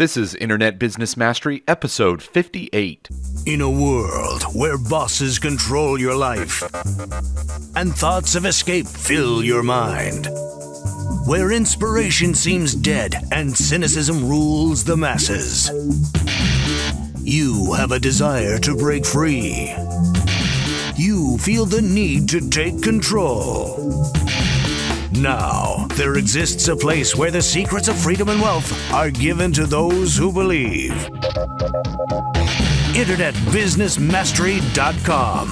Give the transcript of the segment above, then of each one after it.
This is Internet Business Mastery, episode 58. In a world where bosses control your life and thoughts of escape fill your mind, where inspiration seems dead and cynicism rules the masses, you have a desire to break free. You feel the need to take control. Now, there exists a place where the secrets of freedom and wealth are given to those who believe. InternetBusinessMastery.com.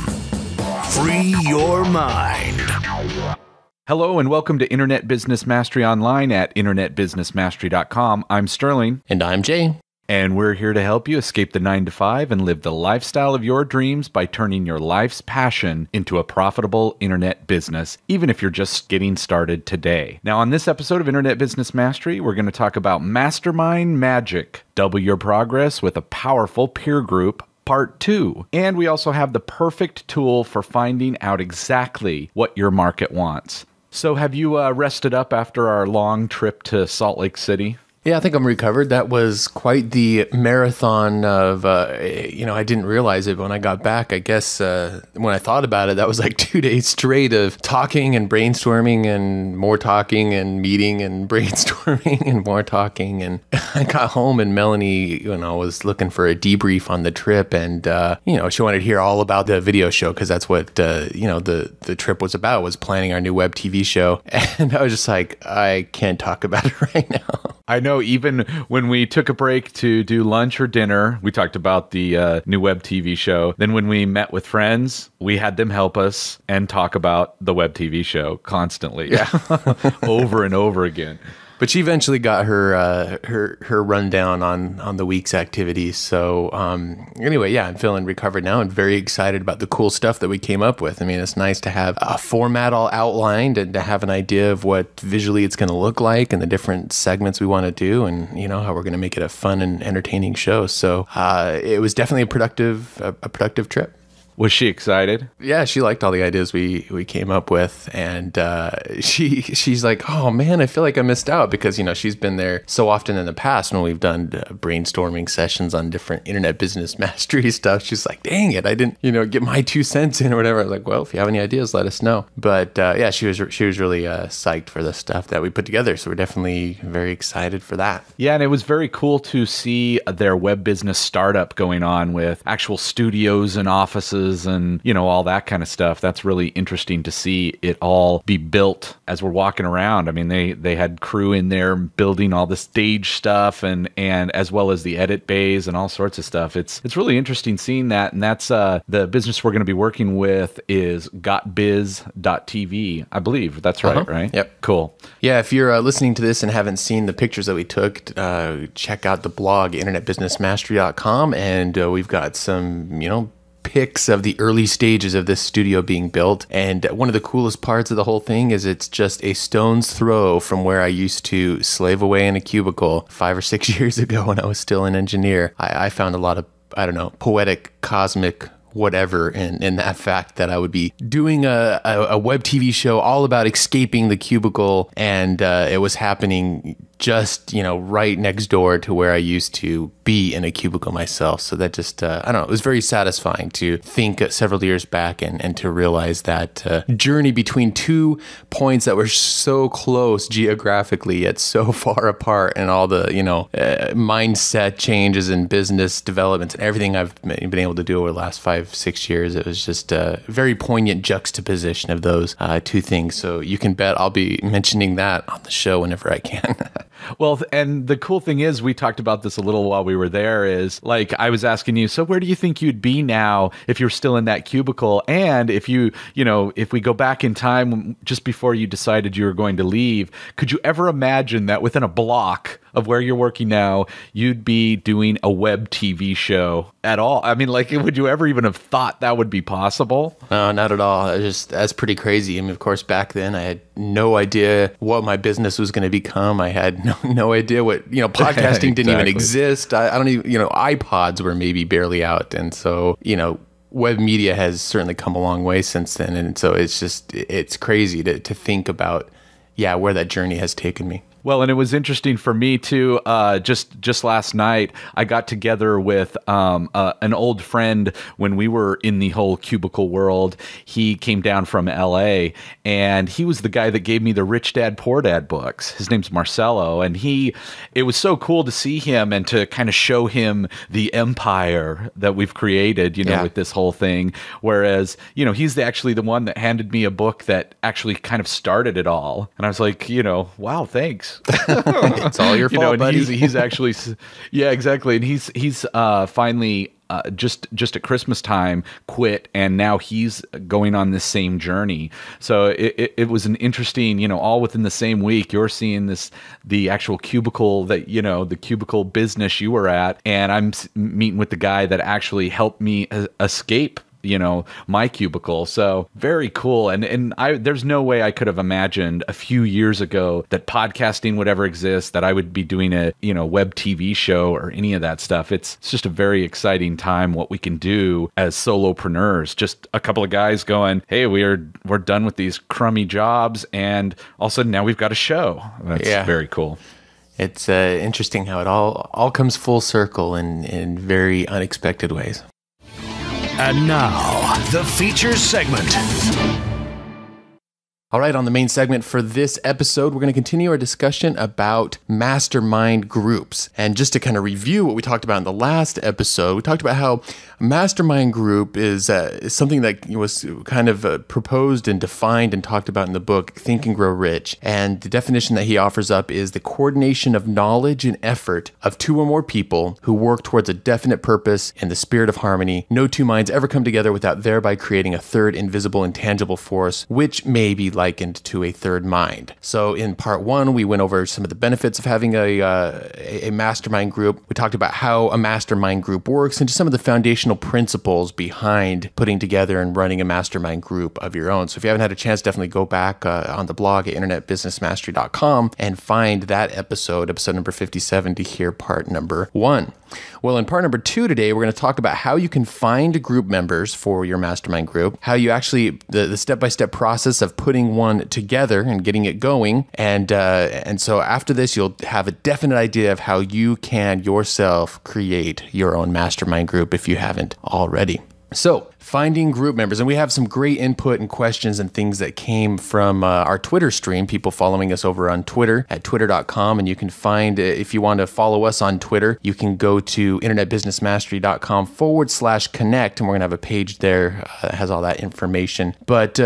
Free your mind. Hello and welcome to Internet Business Mastery online at InternetBusinessMastery.com. I'm Sterling. And I'm Jay. And we're here to help you escape the 9-to-5 and live the lifestyle of your dreams by turning your life's passion into a profitable internet business, even if you're just getting started today. Now, on this episode of Internet Business Mastery, we're going to talk about Mastermind Magic, double your progress with a powerful peer group, Part 2. And we also have the perfect tool for finding out exactly what your market wants. So have you rested up after our long trip to Salt Lake City? Yeah, I think I'm recovered. That was quite the marathon of, I didn't realize it when I got back. I guess when I thought about it, that was like 2 days straight of talking and brainstorming and more talking and meeting and brainstorming and more talking. And I got home and Melanie, was looking for a debrief on the trip. And, she wanted to hear all about the video show because that's what, the trip was about, was planning our new web TV show. And I was just like, I can't talk about it right now. I know, even when we took a break to do lunch or dinner, we talked about the new web TV show. Then when we met with friends, we had them help us and talk about the web TV show constantly, over and over again. But she eventually got her rundown on the week's activities. So anyway, I'm feeling recovered now and very excited about the cool stuff that we came up with. I mean, it's nice to have a format all outlined and to have an idea of what visually it's going to look like and the different segments we want to do and, how we're going to make it a fun and entertaining show. So it was definitely a productive trip. Was she excited? Yeah, she liked all the ideas we came up with, and she's like, "Oh man, I feel like I missed out," because she's been there so often in the past when we've done brainstorming sessions on different internet business mastery stuff. She's like, "Dang it, I didn't get my 2 cents in or whatever." I was like, "Well, if you have any ideas, let us know." But she was really psyched for the stuff that we put together, so we're definitely very excited for that. Yeah, and it was very cool to see their web business startup going on with actual studios and offices and all that kind of stuff. That's really interesting to see it all be built as we're walking around. I mean, they had crew in there building all the stage stuff and as well as the edit bays and all sorts of stuff. It's really interesting seeing that, and that's the business we're going to be working with is gotbiz.tv. I believe that's right, right? Yep. Cool. Yeah, if you're listening to this and haven't seen the pictures that we took, check out the blog internetbusinessmastery.com, and we've got some pics of the early stages of this studio being built. And one of the coolest parts of the whole thing is it's just a stone's throw from where I used to slave away in a cubicle 5 or 6 years ago when I was still an engineer. I found a lot of, poetic, cosmic whatever in that fact that I would be doing a web TV show all about escaping the cubicle, and it was happening just right next door to where I used to be in a cubicle myself. So that just it was very satisfying to think several years back and to realize that journey between 2 points that were so close geographically yet so far apart, and all the mindset changes and business developments and everything I've been able to do over the last 5-6 years. It was just a very poignant juxtaposition of those 2 things. So you can bet I'll be mentioning that on the show whenever I can. Well, and the cool thing is, we talked about this a little while we were there, is like, I was asking you, so where do you think you'd be now if you're still in that cubicle? And if if we go back in time just before you decided you were going to leave, could you ever imagine that within a block of where you're working now, you'd be doing a web TV show at all? I mean, would you ever even have thought that would be possible? No, not at all. That's pretty crazy. I mean, of course, back then I had no idea what my business was going to become. I had no idea what, podcasting didn't even exist. I don't even, iPods were maybe barely out. And so, web media has certainly come a long way since then. And so it's crazy to think about, where that journey has taken me. Well, and it was interesting for me too. Just last night, I got together with an old friend when we were in the whole cubicle world. He came down from LA, and he was the guy that gave me the Rich Dad Poor Dad books. His name's Marcelo, and it was so cool to see him and to kind of show him the empire that we've created, with this whole thing. Whereas, he's actually the one that handed me a book that actually kind of started it all, and I was like, wow, thanks. It's all your fault, buddy. He's actually, yeah, exactly. And he's finally just at Christmas time quit, and now he's going on this same journey. So it was an interesting, all within the same week. You're seeing the actual cubicle that the cubicle business you were at, and I'm meeting with the guy that actually helped me escape my cubicle. So very cool. And there's no way I could have imagined a few years ago that podcasting would ever exist, that I would be doing a, web TV show or any of that stuff. It's just a very exciting time what we can do as solopreneurs. Just a couple of guys going, hey, we're done with these crummy jobs, and all of a sudden now we've got a show. That's very cool. It's interesting how it all comes full circle in very unexpected ways. And now, the features segment. All right, on the main segment for this episode, we're going to continue our discussion about mastermind groups. And just to kind of review what we talked about in the last episode, we talked about how a mastermind group is something that was kind of proposed and defined and talked about in the book, Think and Grow Rich. And the definition that he offers up is the coordination of knowledge and effort of two or more people who work towards a definite purpose in the spirit of harmony. No two minds ever come together without thereby creating a third invisible, intangible force, which may be likened to a third mind. So in part one, we went over some of the benefits of having a mastermind group. We talked about how a mastermind group works and just some of the foundational principles behind putting together and running a mastermind group of your own. So if you haven't had a chance, definitely go back on the blog at internetbusinessmastery.com and find that episode number 57, to hear part number 1. Well, in part number 2 today, we're going to talk about how you can find group members for your mastermind group, how you actually, the step-by-step process of putting one together and getting it going. And so after this, you'll have a definite idea of how you can yourself create your own mastermind group if you haven't already. So, finding group members, and we have some great input and questions and things that came from our Twitter stream, people following us over on Twitter at twitter.com, and you can find, if you want to follow us on Twitter, you can go to internetbusinessmastery.com/connect, and we're going to have a page there that has all that information. But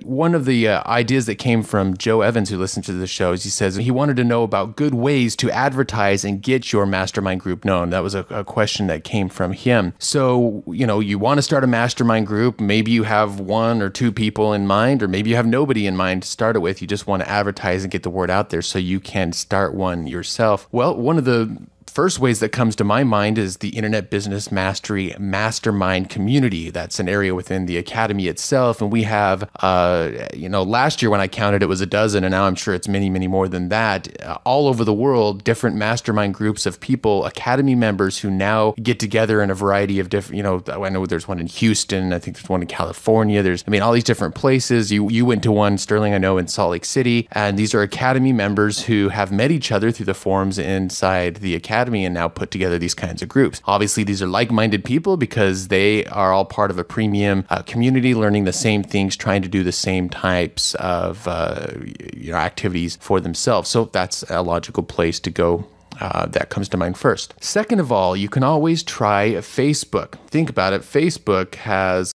one of the ideas that came from Joe Evans, who listened to the show, is he says he wanted to know about good ways to advertise and get your mastermind group known. That was a question that came from him. So, you want to start a mastermind group. Maybe you have 1 or 2 people in mind, or maybe you have nobody in mind to start it with. You just want to advertise and get the word out there so you can start one yourself. Well, one of the first ways that comes to my mind is the Internet Business Mastery Mastermind community. That's an area within the academy itself. And we have, last year when I counted, it was a dozen, and now I'm sure it's many, many more than that. All over the world, different mastermind groups of people, academy members who now get together in a variety of different, I know there's one in Houston. I think there's one in California. There's all these different places. You went to one, Sterling, I know, in Salt Lake City. And these are academy members who have met each other through the forums inside the academy and now put together these kinds of groups. Obviously, these are like-minded people because they are all part of a premium community, learning the same things, trying to do the same types of activities for themselves. So that's a logical place to go. That comes to mind first. Second of all, you can always try Facebook. Think about it. Facebook has